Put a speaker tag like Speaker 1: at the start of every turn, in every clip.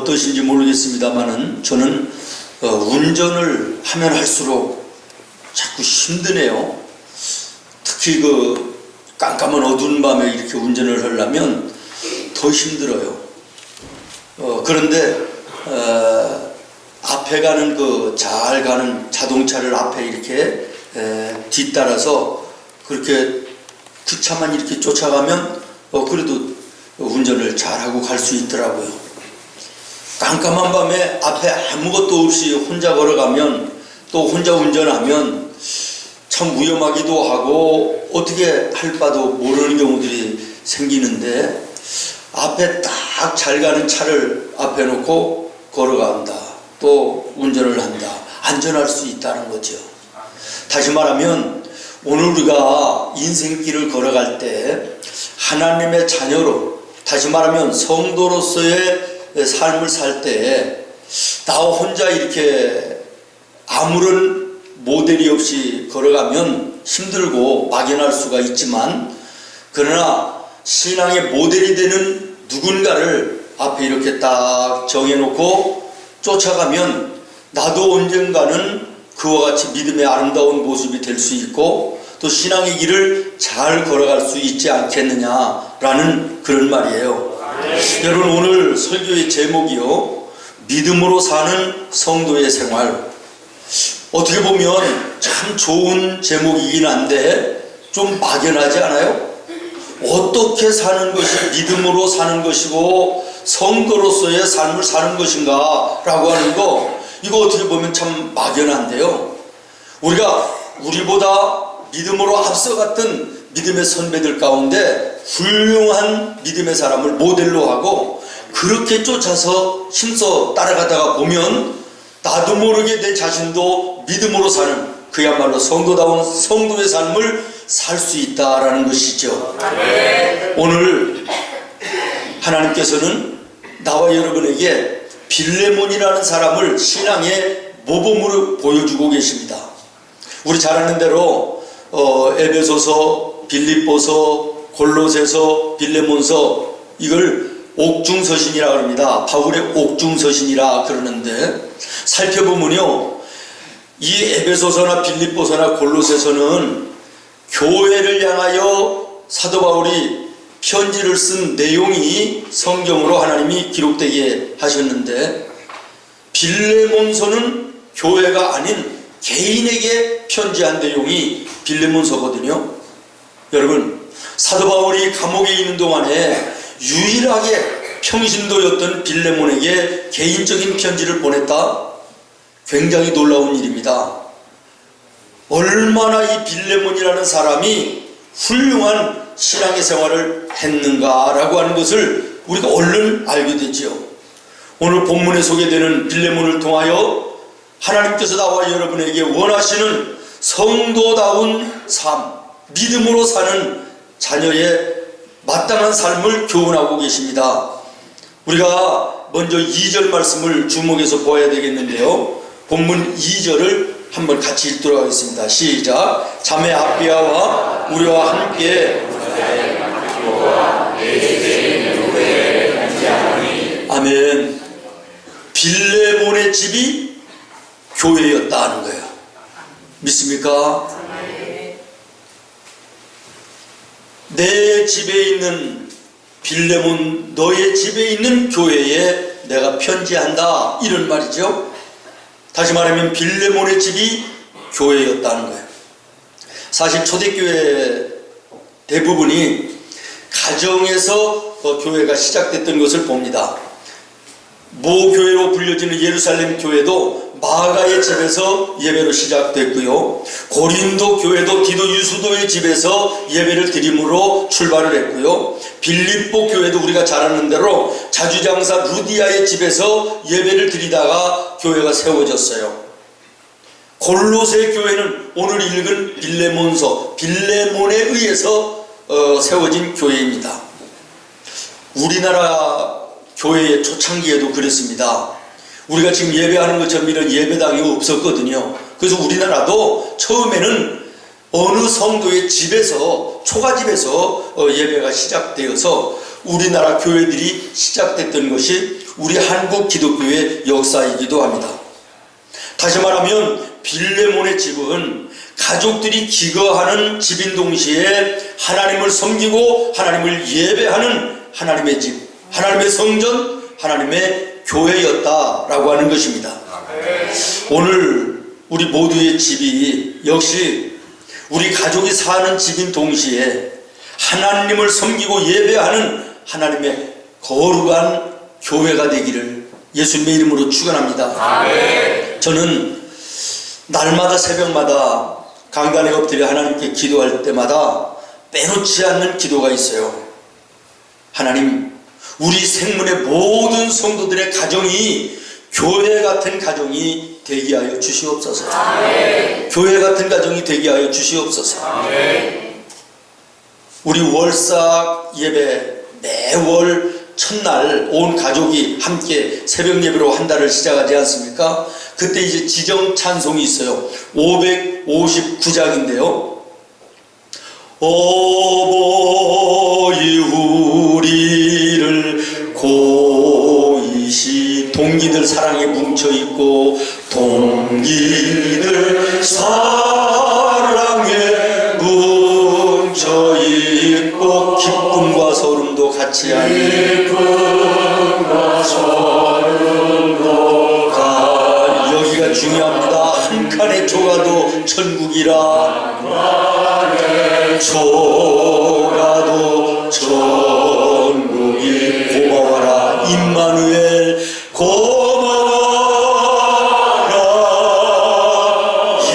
Speaker 1: 어떠신지 모르겠습니다만은 저는 운전을 하면 할수록 자꾸 힘드네요. 특히 그 깜깜한 어두운 밤에 이렇게 운전을 하려면 더 힘들어요. 그런데 앞에 가는 잘 가는 자동차를 앞에 이렇게 뒤따라서 그렇게 그 차만 이렇게 쫓아가면 그래도 운전을 잘하고 갈 수 있더라고요. 깜깜한 밤에 앞에 아무것도 없이 혼자 걸어가면 또 혼자 운전하면 참 위험하기도 하고 어떻게 할 바도 모르는 경우들이 생기는데 앞에 딱 잘 가는 차를 앞에 놓고 걸어간다. 또 운전을 한다. 안전할 수 있다는 거죠. 다시 말하면 오늘 우리가 인생길을 걸어갈 때 하나님의 자녀로 다시 말하면 성도로서의 삶을 살 때 나 혼자 이렇게 아무런 모델이 없이 걸어가면 힘들고 막연할 수가 있지만 그러나 신앙의 모델이 되는 누군가를 앞에 이렇게 딱 정해놓고 쫓아가면 나도 언젠가는 그와 같이 믿음의 아름다운 모습이 될 수 있고 또 신앙의 길을 잘 걸어갈 수 있지 않겠느냐라는 그런 말이에요. 여러분 오늘 설교의 제목이요. 믿음으로 사는 성도의 생활. 어떻게 보면 참 좋은 제목이긴 한데 좀 막연하지 않아요? 어떻게 사는 것이 믿음으로 사는 것이고 성도로서의 삶을 사는 것인가 라고 하는 거 이거 어떻게 보면 참 막연한데요. 우리보다 믿음으로 앞서갔던 믿음의 선배들 가운데 훌륭한 믿음의 사람을 모델로 하고 그렇게 쫓아서 힘써 따라가다가 보면 나도 모르게 내 자신도 믿음으로 사는 그야말로 성도다운 성도의 삶을 살 수 있다라는 것이죠. 오늘 하나님께서는 나와 여러분에게 빌레몬이라는 사람을 신앙의 모범으로 보여주고 계십니다. 우리 잘 아는 대로 에베소서, 빌립보서, 골로새서, 빌레몬서 이걸 옥중서신이라 그럽니다. 바울의 옥중서신이라 그러는데 살펴보면요, 이 에베소서나 빌립보서나 골로새서는 교회를 향하여 사도 바울이 편지를 쓴 내용이 성경으로 하나님이 기록되게 하셨는데 빌레몬서는 교회가 아닌 개인에게 편지한 내용이 빌레몬서거든요. 여러분 사도 바울이 감옥에 있는 동안에 유일하게 평신도였던 빌레몬에게 개인적인 편지를 보냈다? 굉장히 놀라운 일입니다. 얼마나 이 빌레몬이라는 사람이 훌륭한 신앙의 생활을 했는가라고 하는 것을 우리가 얼른 알게 되지요. 오늘 본문에 소개되는 빌레몬을 통하여 하나님께서 나와 여러분에게 원하시는 성도다운 삶, 믿음으로 사는 자녀의 마땅한 삶을 교훈하고 계십니다. 우리가 먼저 2절 말씀을 주목해서 보아야 되겠는데요. 본문 2절을 한번 같이 읽도록 하겠습니다. 시작. 자매 아비아와 우리와 함께 아멘. 빌레몬의 집이 교회였다는 거예요. 믿습니까? 내 집에 있는 빌레몬, 너의 집에 있는 교회에 내가 편지한다, 이런 말이죠. 다시 말하면 빌레몬의 집이 교회였다는 거예요. 사실 초대교회 대부분이 가정에서 교회가 시작됐던 것을 봅니다. 모교회로 불려지는 예루살렘 교회도 마가의 집에서 예배로 시작됐고요. 고린도 교회도 디도 유수도의 집에서 예배를 드림으로 출발을 했고요. 빌립보 교회도 우리가 잘 아는 대로 자주장사 루디아의 집에서 예배를 드리다가 교회가 세워졌어요. 골로새 교회는 오늘 읽은 빌레몬서, 빌레몬에 의해서 세워진 교회입니다. 우리나라 교회의 초창기에도 그랬습니다. 우리가 지금 예배하는 것처럼 이런 예배당이 없었거든요. 그래서 우리나라도 처음에는 어느 성도의 집에서, 초가집에서 예배가 시작되어서 우리나라 교회들이 시작됐던 것이 우리 한국 기독교의 역사이기도 합니다. 다시 말하면 빌레몬의 집은 가족들이 기거하는 집인 동시에 하나님을 섬기고 하나님을 예배하는 하나님의 집, 하나님의 성전, 하나님의 교회였다라고 하는 것입니다. 오늘 우리 모두의 집이 역시 우리 가족이 사는 집인 동시에 하나님을 섬기고 예배하는 하나님의 거룩한 교회가 되기를 예수님의 이름으로 축원합니다. 저는 날마다 새벽마다 강단에 엎드려 하나님께 기도할 때마다 빼놓지 않는 기도가 있어요. 하나님, 우리 생문의 모든 성도들의 가정이 교회 같은 가정이 되게 하여 주시옵소서. 교회 같은 가정이 되게 하여 주시옵소서. 우리 월삭 예배 매월 첫날 온 가족이 함께 새벽 예배로 한 달을 시작하지 않습니까? 그때 이제 지정 찬송이 있어요. 559장인데요. 어버이 우리를 고이시, 동기들 사랑에 뭉쳐있고 동기들 사랑에 뭉쳐있고 기쁨과 소름도 같이 하니 여기가 중요합니다. 한 칸의 조가도 천국이라, 조가도 천국이. 고마워라 임마누엘, 고마워라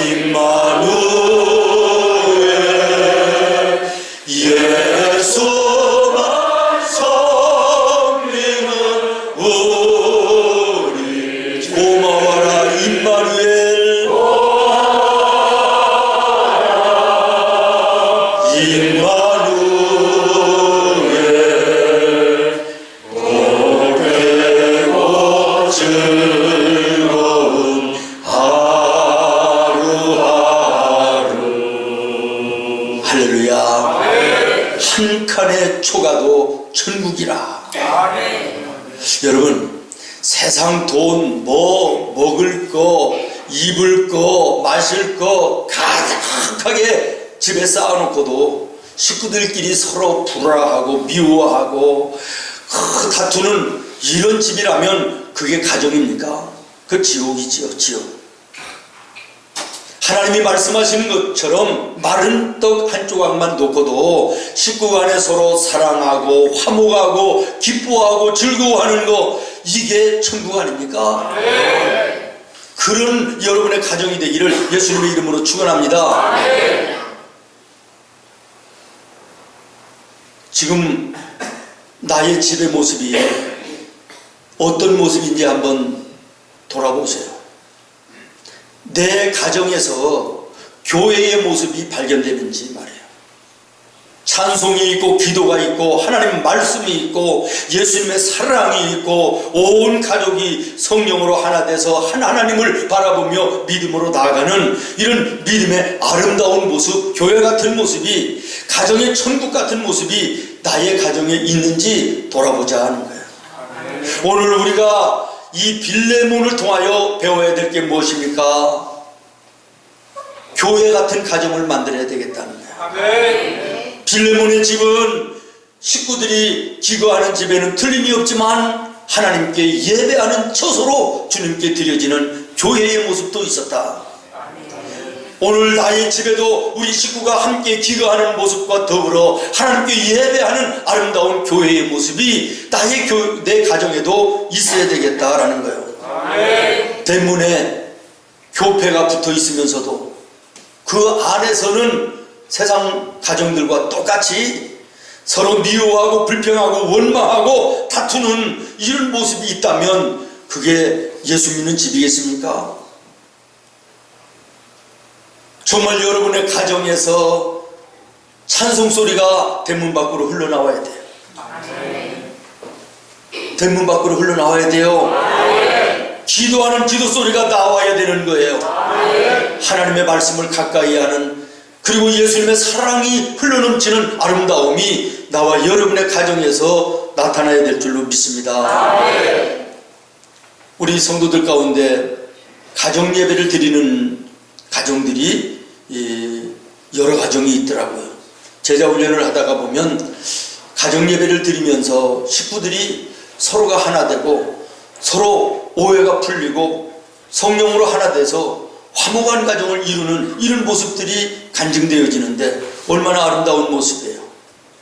Speaker 1: 임마누엘. 예수만 섬기는 우리. 고마워라 임마누엘. 한 칸의 초가도 천국이라. 여러분, 세상 돈, 먹을 거, 입을 거, 마실 거 가득하게 집에 쌓아놓고도 식구들끼리 서로 불화하고 미워하고 다투는 이런 집이라면 그게 가정입니까? 그 지옥이지요, 지옥. 하나님이 말씀하시는 것처럼 마른 떡 한 조각만 놓고도 식구 간에 서로 사랑하고 화목하고 기뻐하고 즐거워하는 거, 이게 천국 아닙니까? 그런 여러분의 가정이 되기를 예수님의 이름으로 축원합니다. 지금 나의 집의 모습이 어떤 모습인지 한번 돌아보세요. 내 가정에서 교회의 모습이 발견되는지 말이에요. 찬송이 있고 기도가 있고 하나님 말씀이 있고 예수님의 사랑이 있고 온 가족이 성령으로 하나 돼서 한 하나님을 바라보며 믿음으로 나아가는 이런 믿음의 아름다운 모습, 교회 같은 모습이, 가정의 천국 같은 모습이 나의 가정에 있는지 돌아보자 하는 거예요. 오늘 우리가 이 빌레몬을 통하여 배워야 될 게 무엇입니까? 교회 같은 가정을 만들어야 되겠다는 거예요. 빌레몬의 집은 식구들이 기거하는 집에는 틀림이 없지만 하나님께 예배하는 처소로 주님께 드려지는 교회의 모습도 있었다. 오늘 나의 집에도 우리 식구가 함께 기거하는 모습과 더불어 하나님께 예배하는 아름다운 교회의 모습이 내 가정에도 있어야 되겠다라는 거예요. 대문에 교패가 붙어 있으면서도 그 안에서는 세상 가정들과 똑같이 서로 미워하고 불평하고 원망하고 다투는 이런 모습이 있다면 그게 예수 믿는 집이겠습니까? 정말 여러분의 가정에서 찬송 소리가 대문 밖으로 흘러나와야 돼요. 대문 밖으로 흘러나와야 돼요. 기도하는 기도 소리가 나와야 되는 거예요. 하나님의 말씀을 가까이 하는, 그리고 예수님의 사랑이 흘러넘치는 아름다움이 나와 여러분의 가정에서 나타나야 될 줄로 믿습니다. 우리 성도들 가운데 가정 예배를 드리는 가정들이 여러 가정이 있더라고요. 제자 훈련을 하다가 보면 가정 예배를 드리면서 식구들이 서로가 하나 되고 서로 오해가 풀리고 성령으로 하나 돼서 화목한 가정을 이루는 이런 모습들이 간증되어지는데 얼마나 아름다운 모습이에요.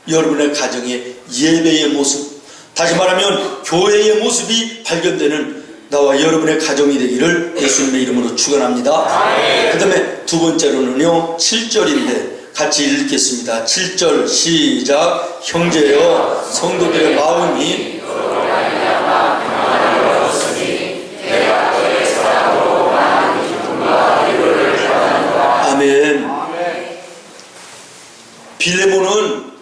Speaker 1: 여러분의 가정의 예배의 모습, 다시 말하면 교회의 모습이 발견되는 나와 여러분의 가정이 되기를 예수님의 이름으로 축원합니다. 그 다음에 두 번째로는요 7절인데 같이 읽겠습니다. 7절 시작. 형제여 성도들의 마음이 아멘. 빌레몬은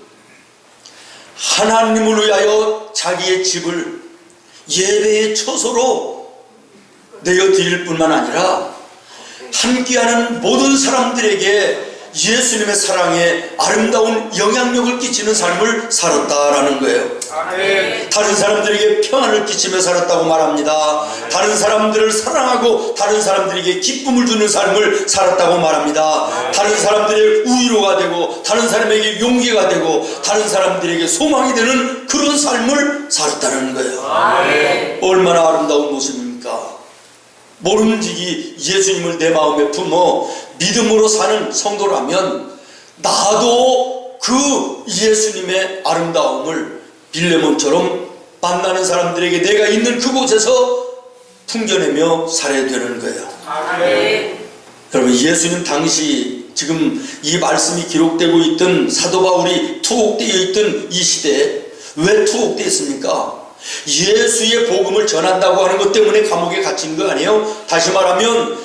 Speaker 1: 하나님을 위하여 자기의 집을 예배의 처소로 내어드릴 뿐만 아니라 함께하는 모든 사람들에게 예수님의 사랑에 아름다운 영향력을 끼치는 삶을 살았다라는 거예요. 아멘. 다른 사람들에게 평안을 끼치며 살았다고 말합니다. 다른 사람들을 사랑하고 다른 사람들에게 기쁨을 주는 삶을 살았다고 말합니다. 다른 사람들의 위로가 되고 다른 사람에게 용기가 되고 다른 사람들에게 소망이 되는 그런 삶을 살았다는 거예요. 아멘. 얼마나 아름다운 모습입니까? 모름지기 예수님을 내 마음에 품어 믿음으로 사는 성도라면 나도 그 예수님의 아름다움을 빌레몬처럼 만나는 사람들에게 내가 있는 그곳에서 풍겨내며 살아야 되는 거예요. 아멘. 여러분, 예수님 당시 지금 이 말씀이 기록되고 있던 사도 바울이 투옥되어 있던 이 시대에 왜 투옥되었습니까? 예수의 복음을 전한다고 하는 것 때문에 감옥에 갇힌 거 아니에요? 다시 말하면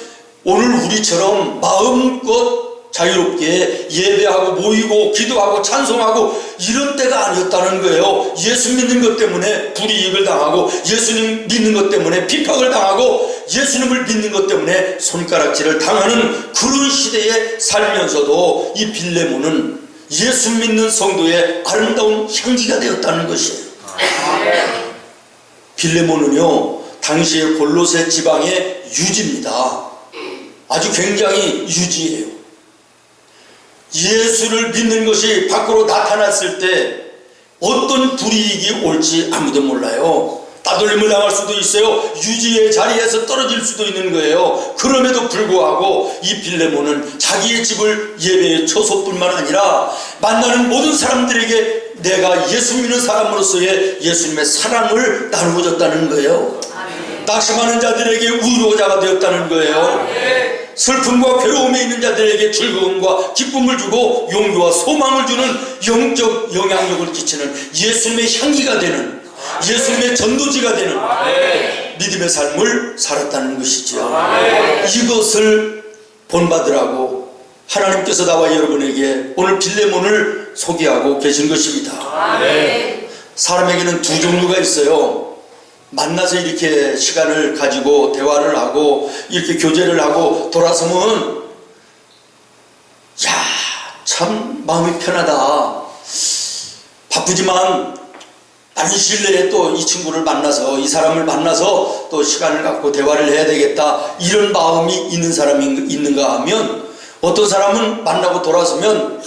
Speaker 1: 오늘 우리처럼 마음껏 자유롭게 예배하고 모이고 기도하고 찬송하고 이런 때가 아니었다는 거예요. 예수 믿는 것 때문에 불이익을 당하고 예수님 믿는 것 때문에 비판을 당하고 예수님을 믿는 것 때문에 손가락질을 당하는 그런 시대에 살면서도 이 빌레몬은 예수 믿는 성도의 아름다운 향기가 되었다는 것이에요. 빌레몬은요 당시의 골로새 지방의 유지입니다. 아주 굉장히 유지예요. 예수를 믿는 것이 밖으로 나타났을 때 어떤 불이익이 올지 아무도 몰라요. 따돌림을 당할 수도 있어요. 유지의 자리에서 떨어질 수도 있는 거예요. 그럼에도 불구하고 이 빌레몬은 자기의 집을 예배의 처소뿐만 아니라 만나는 모든 사람들에게 내가 예수 믿는 사람으로서의 예수님의 사랑을 나누어 줬다는 거예요. 낙심하는 자들에게 위로자가 되었다는 거예요. 슬픔과 괴로움에 있는 자들에게 즐거움과 기쁨을 주고 용기와 소망을 주는 영적 영향력을 끼치는 예수님의 향기가 되는 예수님의 전도지가 되는 믿음의 삶을 살았다는 것이죠. 이것을 본받으라고 하나님께서 나와 여러분에게 오늘 빌레몬을 소개하고 계신 것입니다. 사람에게는 두 종류가 있어요. 만나서 이렇게 시간을 가지고 대화를 하고 이렇게 교제를 하고 돌아서면 참 마음이 편하다. 바쁘지만 다른 시일 내에 또 이 친구를 만나서 이 사람을 만나서 또 시간을 갖고 대화를 해야 되겠다. 이런 마음이 있는 사람이 있는가 하면 어떤 사람은 만나고 돌아서면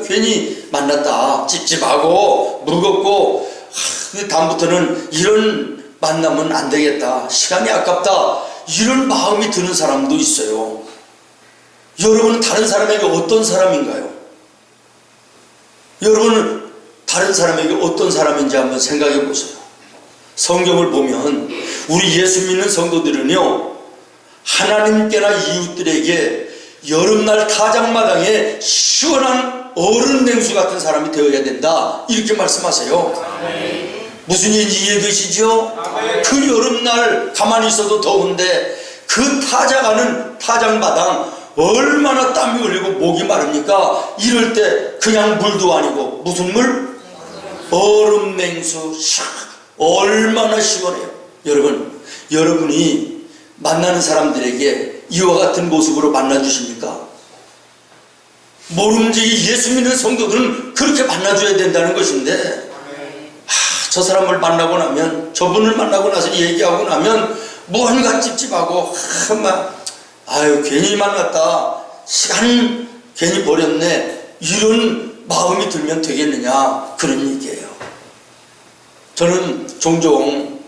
Speaker 1: 괜히 만났다. 찝찝하고 무겁고 다음부터는 이런 만나면 안 되겠다. 시간이 아깝다. 이런 마음이 드는 사람도 있어요. 여러분은 다른 사람에게 어떤 사람인가요? 여러분은 다른 사람에게 어떤 사람인지 한번 생각해 보세요. 성경을 보면 우리 예수 믿는 성도들은요 하나님께나 이웃들에게 여름날 타작마당에 시원한 얼음 냉수 같은 사람이 되어야 된다 이렇게 말씀하세요. 무슨 얘기인지 이해되시죠? 그 여름날 가만히 있어도 더운데 그 타작하는 타작마당 얼마나 땀이 흘리고 목이 마릅니까? 이럴 때 그냥 물도 아니고 무슨 물? 얼음 냉수 얼마나 시원해요. 여러분이 만나는 사람들에게 이와 같은 모습으로 만나주십니까? 모름지기 예수 믿는 성도들은 그렇게 만나줘야 된다는 것인데 저 사람을 만나고 나면 저분을 만나고 나서 얘기하고 나면 뭔가 찝찝하고 아유 괜히 만났다, 시간 괜히 버렸네, 이런 마음이 들면 되겠느냐, 그런 얘기예요. 저는 종종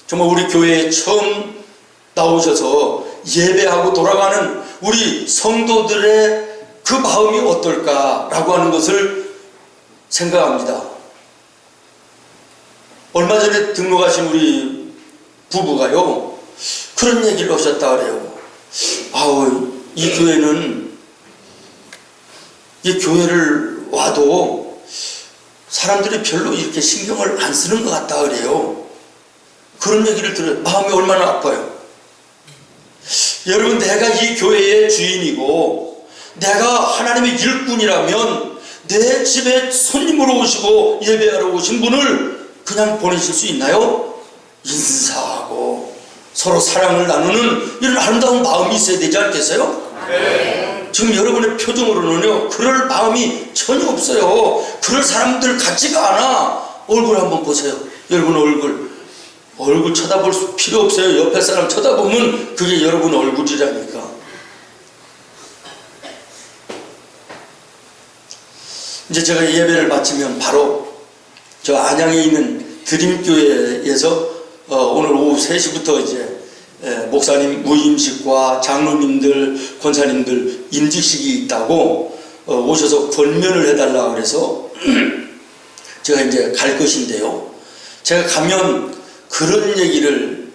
Speaker 1: 정말 우리 교회에 처음 나오셔서 예배하고 돌아가는 우리 성도들의 그 마음이 어떨까라고 하는 것을 생각합니다. 얼마 전에 등록하신 우리 부부가요, 그런 얘기를 하셨다 그래요. 아우, 이 교회는, 이 교회를 와도 사람들이 별로 이렇게 신경을 안 쓰는 것 같다 그래요. 그런 얘기를 들어요. 마음이 얼마나 아파요. 여러분, 내가 이 교회의 주인이고 내가 하나님의 일꾼이라면 내 집에 손님으로 오시고 예배하러 오신 분을 그냥 보내실 수 있나요? 인사하고 서로 사랑을 나누는 이런 아름다운 마음이 있어야 되지 않겠어요? 네. 지금 여러분의 표정으로는요, 그럴 마음이 전혀 없어요. 그럴 사람들 같지가 않아. 얼굴 한번 보세요. 여러분 얼굴 쳐다볼 필요 없어요. 옆에 사람 쳐다보면 그게 여러분 얼굴이라니까. 이제 제가 예배를 마치면 바로 저 안양에 있는 드림교회에서 오늘 오후 3시부터 이제 목사님 무임식과 장로님들, 권사님들 임직식이 있다고 오셔서 권면을 해달라 그래서 제가 이제 갈 것인데요. 제가 가면 그런 얘기를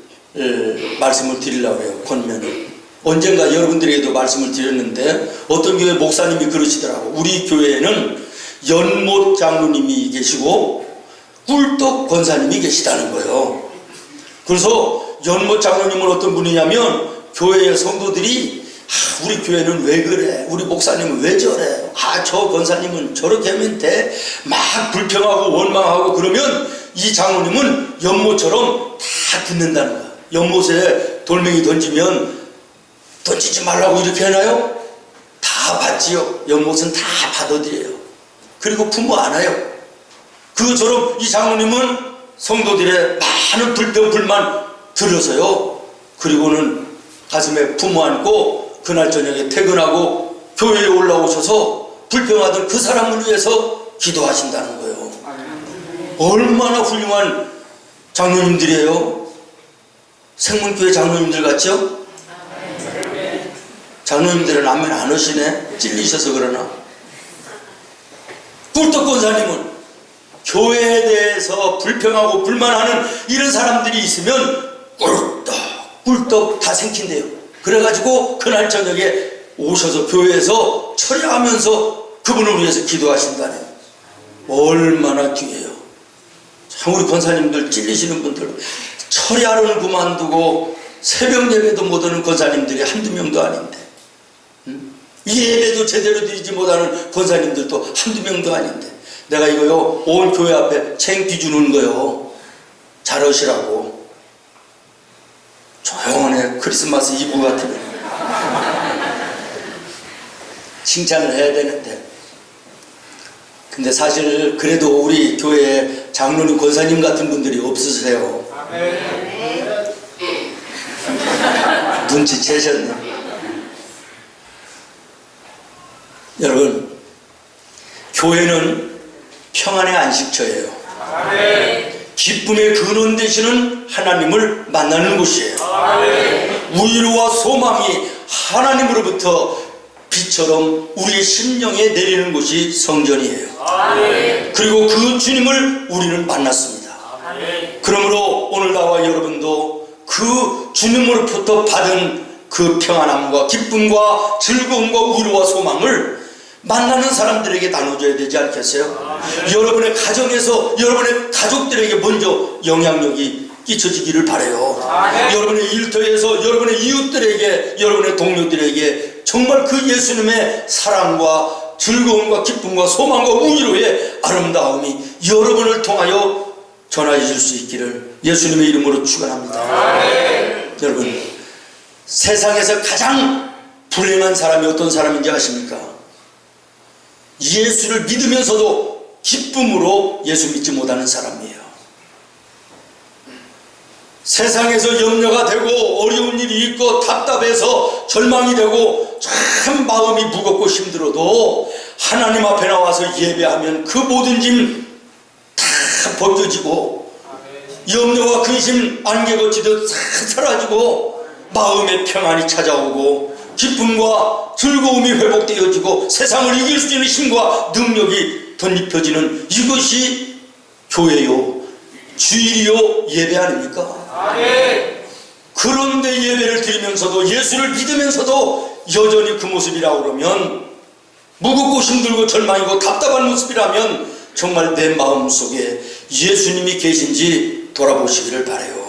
Speaker 1: 말씀을 드리려고 해요. 권면을. 언젠가 여러분들에게도 말씀을 드렸는데 어떤 교회 목사님이 그러시더라고. 우리 교회에는 연못 장로님이 계시고 꿀떡 권사님이 계시다는 거예요. 그래서 연못 장로님은 어떤 분이냐면 교회의 성도들이 우리 교회는 왜 그래? 우리 목사님은 왜 저래? 저 권사님은 저렇게 하면 돼? 막 불평하고 원망하고 그러면 이 장로님은 연못처럼 다 듣는다는 거야. 연못에 돌멩이 던지면 던지지 말라고 이렇게 해놔요? 다 받지요. 연못은 다 받아들여요. 그리고 부모 안 와요. 그처럼 이 장로님은 성도들의 많은 불평 불만 들어서요, 그리고는 가슴에 부모 안고 그날 저녁에 퇴근하고 교회에 올라오셔서 불평하던 그 사람을 위해서 기도하신다는 거예요. 얼마나 훌륭한 장로님들이에요. 생문교회 장로님들 같죠? 장로님들은 아멘 안 하시네. 찔리셔서 그러나. 꿀떡 권사님은 교회에 대해서 불평하고 불만하는 이런 사람들이 있으면 꿀떡 다 생긴대요. 그래가지고 그날 저녁에 오셔서 교회에서 처리하면서 그분을 위해서 기도하신다네. 얼마나 귀해요. 참, 우리 권사님들 찔리시는 분들, 처리하러는 그만두고 새벽 예배도 못 오는 권사님들이 한두 명도 아닌데, 예배도 제대로 드리지 못하는 권사님들도 한두 명도 아닌데, 내가 이거요, 온 교회 앞에 챙기 주는 거요, 잘하시라고. 조용하네. 크리스마스 이브 같으면 칭찬을 해야 되는데. 근데 사실 그래도 우리 교회에 장로님, 권사님 같은 분들이 없으세요. 눈치채셨네. 여러분, 교회는 평안의 안식처예요. 기쁨의 근원 되시는 하나님을 만나는 곳이에요. 위로와 소망이 하나님으로부터 비처럼 우리의 심령에 내리는 곳이 성전이에요. 그리고 그 주님을 우리는 만났습니다. 그러므로 오늘 나와 여러분도 그 주님으로부터 받은 그 평안함과 기쁨과 즐거움과 위로와 소망을 만나는 사람들에게 나눠줘야 되지 않겠어요? 여러분의 가정에서 여러분의 가족들에게 먼저 영향력이 끼쳐지기를 바라요. 여러분의 일터에서 여러분의 이웃들에게, 여러분의 동료들에게 정말 그 예수님의 사랑과 즐거움과 기쁨과 소망과 위로의 아름다움이 여러분을 통하여 전해질 수 있기를 예수님의 이름으로 축원합니다. 여러분, 세상에서 가장 불행한 사람이 어떤 사람인지 아십니까? 예수를 믿으면서도 기쁨으로 예수 믿지 못하는 사람이에요. 세상에서 염려가 되고 어려운 일이 있고 답답해서 절망이 되고 참 마음이 무겁고 힘들어도 하나님 앞에 나와서 예배하면 그 모든 짐 다 벗겨지고 염려와 근심 안개 거치듯 싹 사라지고 마음의 평안이 찾아오고 기쁨과 즐거움이 회복되어지고 세상을 이길 수 있는 힘과 능력이 덧입혀지는 이것이 교회요 주일이요 예배 아닙니까? 그런데 예배를 드리면서도 예수를 믿으면서도 여전히 그 모습이라고 그러면 무겁고 힘들고 절망이고 답답한 모습이라면 정말 내 마음속에 예수님이 계신지 돌아보시기를 바라요.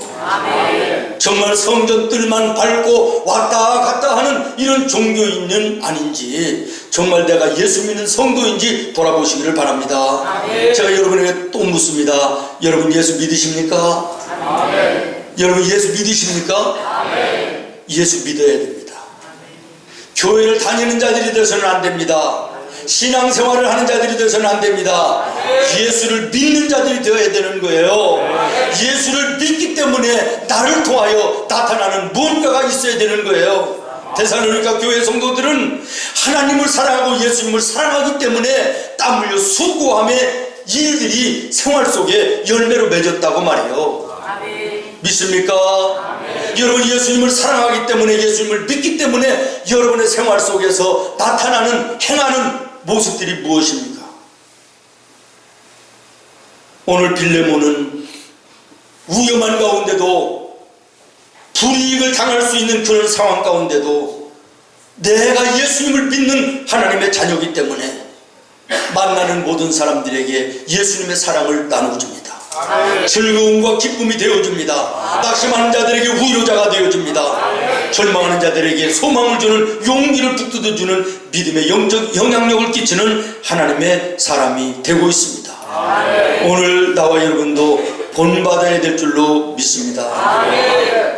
Speaker 1: 정말 성전 뜰만 밟고 왔다 갔다 하는 이런 종교인은 아닌지 정말 내가 예수 믿는 성도인지 돌아보시기를 바랍니다. 제가 여러분에게 또 묻습니다. 여러분 예수 믿으십니까? 여러분 예수 믿으십니까? 예수 믿어야 됩니다. 교회를 다니는 자들이 되어서는 안 됩니다. 신앙생활을 하는 자들이 되어서는 안 됩니다. 예수를 믿는 자들이 되어야 되는 거예요. 예수를 믿기 때문에 나를 통하여 나타나는 무언가가 있어야 되는 거예요. 데살로니가 교회 성도들은 하나님을 사랑하고 예수님을 사랑하기 때문에 땀 흘려 수고함의 일들이 생활 속에 열매로 맺었다고 말해요. 믿습니까? 여러분 예수님을 사랑하기 때문에 예수님을 믿기 때문에 여러분의 생활 속에서 나타나는 행하는 모습들이 무엇입니까? 오늘 빌레몬은 위험한 가운데도 불이익을 당할 수 있는 그런 상황 가운데도 내가 예수님을 믿는 하나님의 자녀이기 때문에 만나는 모든 사람들에게 예수님의 사랑을 나누어줍니다. 즐거움과 기쁨이 되어줍니다. 낙심하는 자들에게 위로자가 되어줍니다. 절망하는 자들에게 소망을 주는 용기를 북돋아주는 믿음의 영적 영향력을 끼치는 하나님의 사람이 되고 있습니다. 오늘 나와 여러분도 본받아야 될 줄로 믿습니다.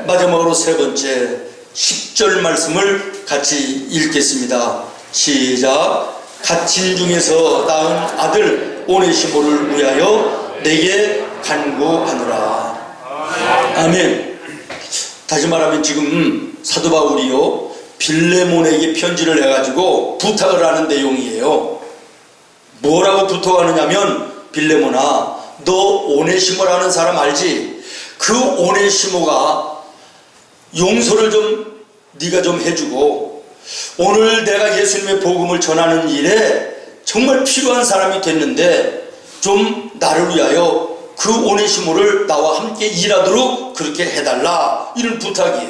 Speaker 1: 마지막으로 세 번째 10절 말씀을 같이 읽겠습니다. 시작. 갇힌 중에서 낳은 아들 오네시모를 위하여 내게 간구하노라. 아멘. 다시 말하면 지금 사도 바울이요 빌레몬에게 편지를 해가지고 부탁을 하는 내용이에요. 뭐라고 부탁하느냐면 빌레몬아 너 오네시모라는 사람 알지? 그 오네시모가 용서를 좀 네가 좀 해주고 오늘 내가 예수님의 복음을 전하는 일에 정말 필요한 사람이 됐는데 좀 나를 위하여 그 오네시모를 나와 함께 일하도록 그렇게 해달라 이런 부탁이에요.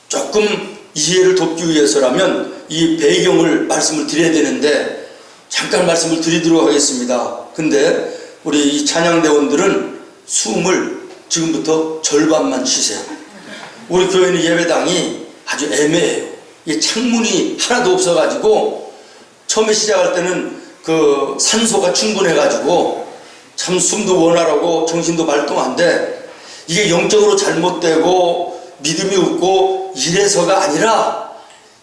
Speaker 1: 조금 이해를 돕기 위해서라면 이 배경을 말씀을 드려야 되는데 잠깐 말씀을 드리도록 하겠습니다. 근데 우리 이 찬양대원들은 숨을 지금부터 절반만 쉬세요. 우리 교회는 예배당이 아주 애매해요. 이 창문이 하나도 없어가지고 처음에 시작할 때는 그 산소가 충분해가지고 참 숨도 원활하고 정신도 말똥한데 이게 영적으로 잘못되고 믿음이 없고 이래서가 아니라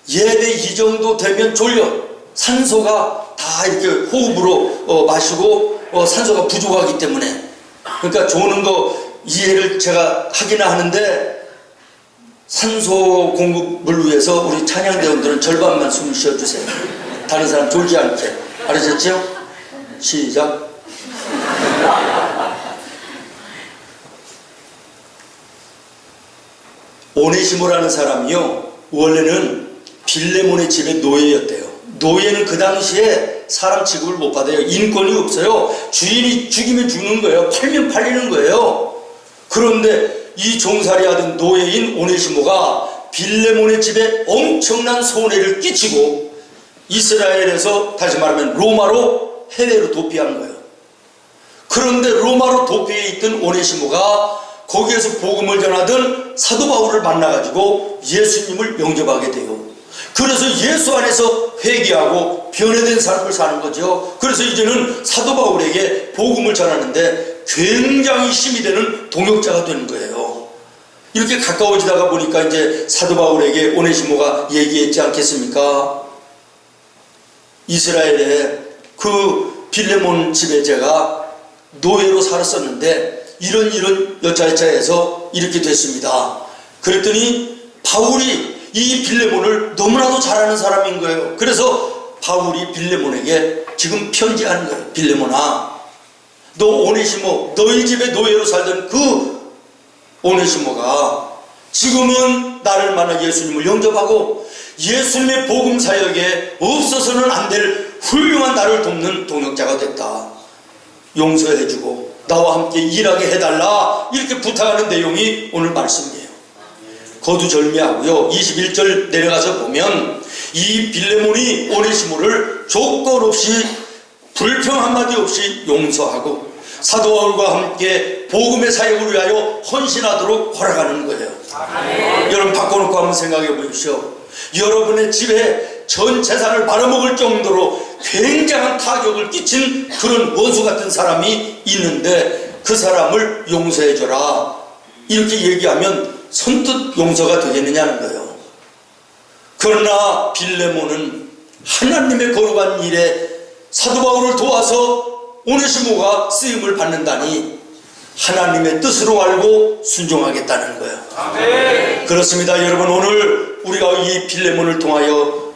Speaker 1: 예배 이 정도 되면 졸려. 산소가 다 이렇게 호흡으로 마시고 산소가 부족하기 때문에 그러니까 조는 거 이해를 제가 하기는 하는데 산소 공급을 위해서 우리 찬양대원들은 절반만 숨을 쉬어주세요. 다른 사람 졸지 않게. 알아셨죠? 시작. 오네시모라는 사람이요 원래는 빌레몬의 집의 노예였대요. 노예는 그 당시에 사람 취급을 못 받아요. 인권이 없어요. 주인이 죽이면 죽는 거예요. 팔면 팔리는 거예요. 그런데 이 종살이 하던 노예인 오네시모가 빌레몬의 집에 엄청난 손해를 끼치고 이스라엘에서 다시 말하면 로마로 해외로 도피한 거예요. 그런데 로마로 도피해 있던 오네시모가 거기에서 복음을 전하던 사도 바울을 만나가지고 예수님을 영접하게 돼요. 그래서 예수 안에서 회개하고 변화된 삶을 사는 거죠. 그래서 이제는 사도 바울에게 복음을 전하는데 굉장히 힘이 되는 동역자가 되는 거예요. 이렇게 가까워지다가 보니까 이제 사도 바울에게 오네시모가 얘기했지 않겠습니까? 이스라엘에 그 빌레몬 집에 제가 노예로 살았었는데 이런 여차여차해서 이렇게 됐습니다. 그랬더니 바울이 이 빌레몬을 너무나도 잘 아는 사람인 거예요. 그래서 바울이 빌레몬에게 지금 편지하는 거예요. 빌레몬아, 너 오네시모, 너희 집에 노예로 살던 그 오네시모가 지금은 나를 만나 예수님을 영접하고 예수님의 복음 사역에 없어서는 안 될 훌륭한 나를 돕는 동역자가 됐다. 용서해주고 나와 함께 일하게 해달라, 이렇게 부탁하는 내용이 오늘 말씀이에요. 거두절미하고요. 21절 내려가서 보면 이 빌레몬이 오네시모를 조건 없이, 불평 한마디 없이 용서하고 사도 바울과 함께 복음의 사역을 위하여 헌신하도록 허락하는 거예요. 여러분 바꿔놓고 한번 생각해 보십시오. 여러분의 집에 전 재산을 말아먹을 정도로 굉장한 타격을 끼친 그런 원수 같은 사람이 있는데 그 사람을 용서해줘라, 이렇게 얘기하면 선뜻 용서가 되겠느냐는 거예요. 그러나 빌레몬은 하나님의 거룩한 일에 사도 바울을 도와서 오네시모가 쓰임을 받는다니 하나님의 뜻으로 알고 순종하겠다는 거예요. 아멘. 그렇습니다. 여러분, 오늘 우리가 이 빌레몬을 통하여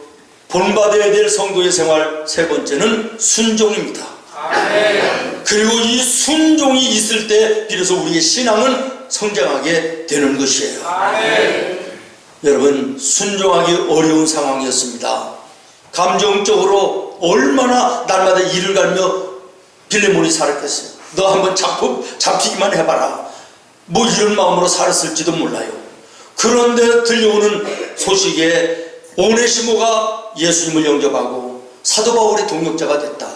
Speaker 1: 본받아야 될 성도의 생활 세 번째는 순종입니다. 아멘. 그리고 이 순종이 있을 때 비로소 우리의 신앙은 성장하게 되는 것이에요. 아멘. 여러분, 순종하기 어려운 상황이었습니다. 감정적으로 얼마나 날마다 일을 갈며 빌레몬이 살았겠어요. 너 한번 잡히기만 해봐라, 뭐 이런 마음으로 살았을지도 몰라요. 그런데 들려오는 소식에 오네시모가 예수님을 영접하고 사도 바울의 동역자가 됐다.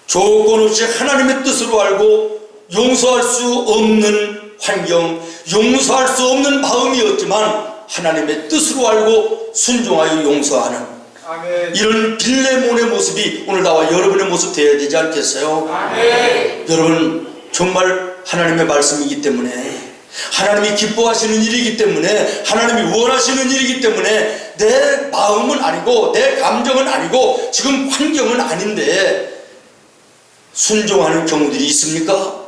Speaker 1: 조건 없이 하나님의 뜻으로 알고 용서할 수 없는 환경, 용서할 수 없는 마음이었지만 하나님의 뜻으로 알고 순종하여 용서하는 아멘. 이런 빌레몬의 모습이 오늘 나와 여러분의 모습 되어야 되지 않겠어요? 아멘. 여러분, 정말 하나님의 말씀이기 때문에, 하나님이 기뻐하시는 일이기 때문에, 하나님이 원하시는 일이기 때문에 내 마음은 아니고 내 감정은 아니고 지금 환경은 아닌데 순종하는 경우들이 있습니까?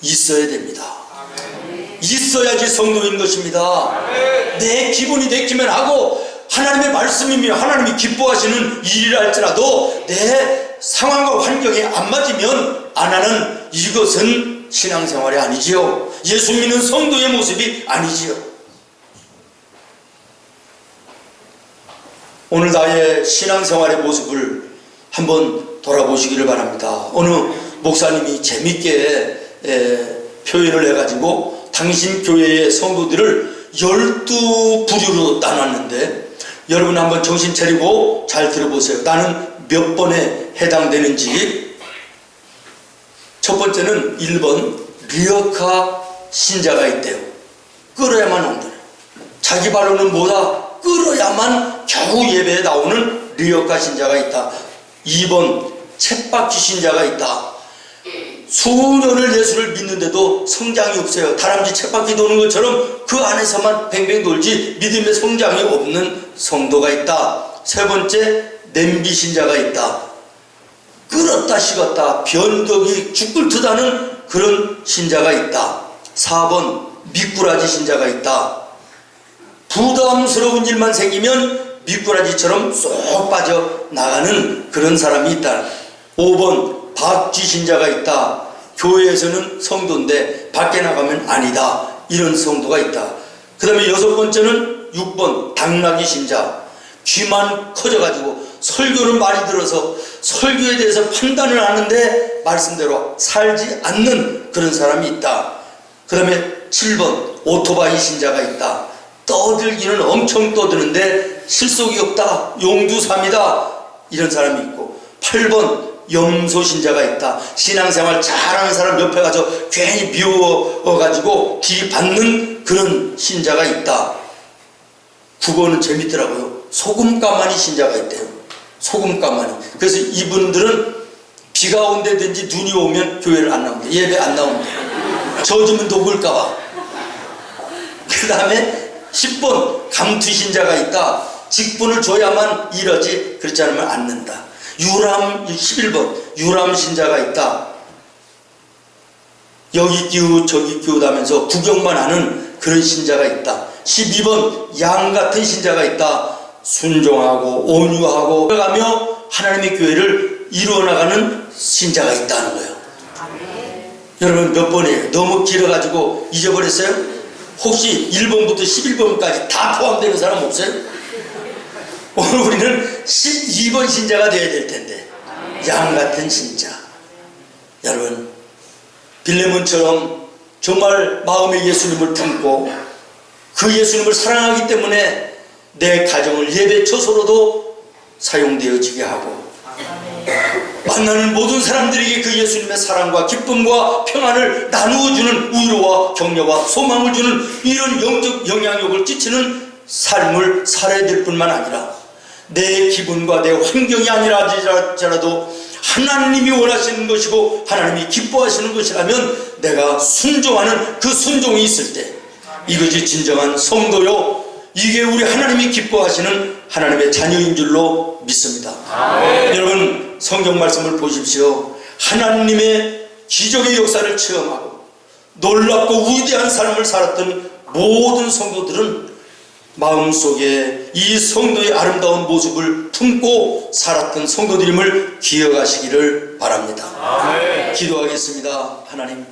Speaker 1: 있어야 됩니다. 아멘. 있어야지 성도인 것입니다. 아멘. 내 기분이 내키면 하고 하나님의 말씀이며 하나님이 기뻐하시는 일이라 할지라도 내 상황과 환경에 안 맞으면 안 하는 이것은 신앙생활이 아니지요. 예수 믿는 성도의 모습이 아니지요. 오늘 나의 신앙생활의 모습을 한번 돌아보시기를 바랍니다. 어느 목사님이 재밌게 표현을 해가지고 당신 교회의 성도들을 12부류로 나눴는데, 여러분 한번 정신 차리고 잘 들어보세요. 나는 몇 번에 해당되는지. 첫 번째는 1번, 리어카 신자가 있대요. 끌어야만 온다. 자기 발로는 뭐다? 끌어야만 겨우 예배에 나오는 리어카 신자가 있다. 2번, 쳇바퀴 신자가 있다. 수년을 예수를 믿는데도 성장이 없어요. 다람쥐 쳇바퀴 도는 것처럼 그 안에서만 뱅뱅 돌지 믿음의 성장이 없는 성도가 있다. 세 번째, 냄비 신자가 있다. 끓었다 식었다 변덕이 죽을 듯 하는 그런 신자가 있다. 4번, 미꾸라지 신자가 있다. 부담스러운 일만 생기면 미꾸라지처럼 쏙 빠져나가는 그런 사람이 있다. 5번, 박쥐 신자가 있다. 교회에서는 성도인데 밖에 나가면 아니다. 이런 성도가 있다. 그 다음에 6번째는 6번, 당나귀 신자. 귀만 커져가지고 설교를 많이 들어서 설교에 대해서 판단을 하는데 말씀대로 살지 않는 그런 사람이 있다. 그 다음에 7번, 오토바이 신자가 있다. 떠들기는 엄청 떠드는데 실속이 없다. 용두삼이다. 이런 사람이 있고, 8번, 염소 신자가 있다. 신앙생활 잘하는 사람 옆에 가서 괜히 미워가지고 뒤받는 그런 신자가 있다. 9번은 재밌더라고요. 소금가마니 신자가 있대요. 소금가마니. 그래서 이분들은 비가 온다든지 눈이 오면 교회를 안 나온대. 예배 안 나온대. 젖으면 녹을까봐. 그 다음에 10번, 감투 신자가 있다. 직분을 줘야만 이러지 그렇지 않으면 않는다. 유람, 11번, 유람 신자가 있다. 여기 끼우 저기 끼우다면서 구경만 하는 그런 신자가 있다. 12번 양 같은 신자가 있다. 순종하고 온유하고 가며 하나님의 교회를 이루어 나가는 신자가 있다는 거예요. 여러분 몇 번이에요? 너무 길어가지고 잊어버렸어요? 혹시 1번부터 11번까지 다 포함되는 사람 없어요? 오늘 우리는 12번 신자가 되어야 될 텐데, 양 같은 신자. 여러분 빌레몬처럼 정말 마음에 예수님을 품고 그 예수님을 사랑하기 때문에 내 가정을 예배 처소로도 사용되어지게 하고, 만나는 모든 사람들에게 그 예수님의 사랑과 기쁨과 평안을 나누어주는 위로와 격려와 소망을 주는 이런 영적 영향력을 끼치는 삶을 살아야 될 뿐만 아니라, 내 기분과 내 환경이 아니라지라도 하나님이 원하시는 것이고 하나님이 기뻐하시는 것이라면 내가 순종하는 그 순종이 있을 때, 이것이 진정한 성도요, 이게 우리 하나님이 기뻐하시는 하나님의 자녀인 줄로 믿습니다. 여러분 성경 말씀을 보십시오. 하나님의 기적의 역사를 체험하고 놀랍고 위대한 삶을 살았던 모든 성도들은 마음속에 이 성도의 아름다운 모습을 품고 살았던 성도들임을 기억하시기를 바랍니다. 기도하겠습니다. 하나님,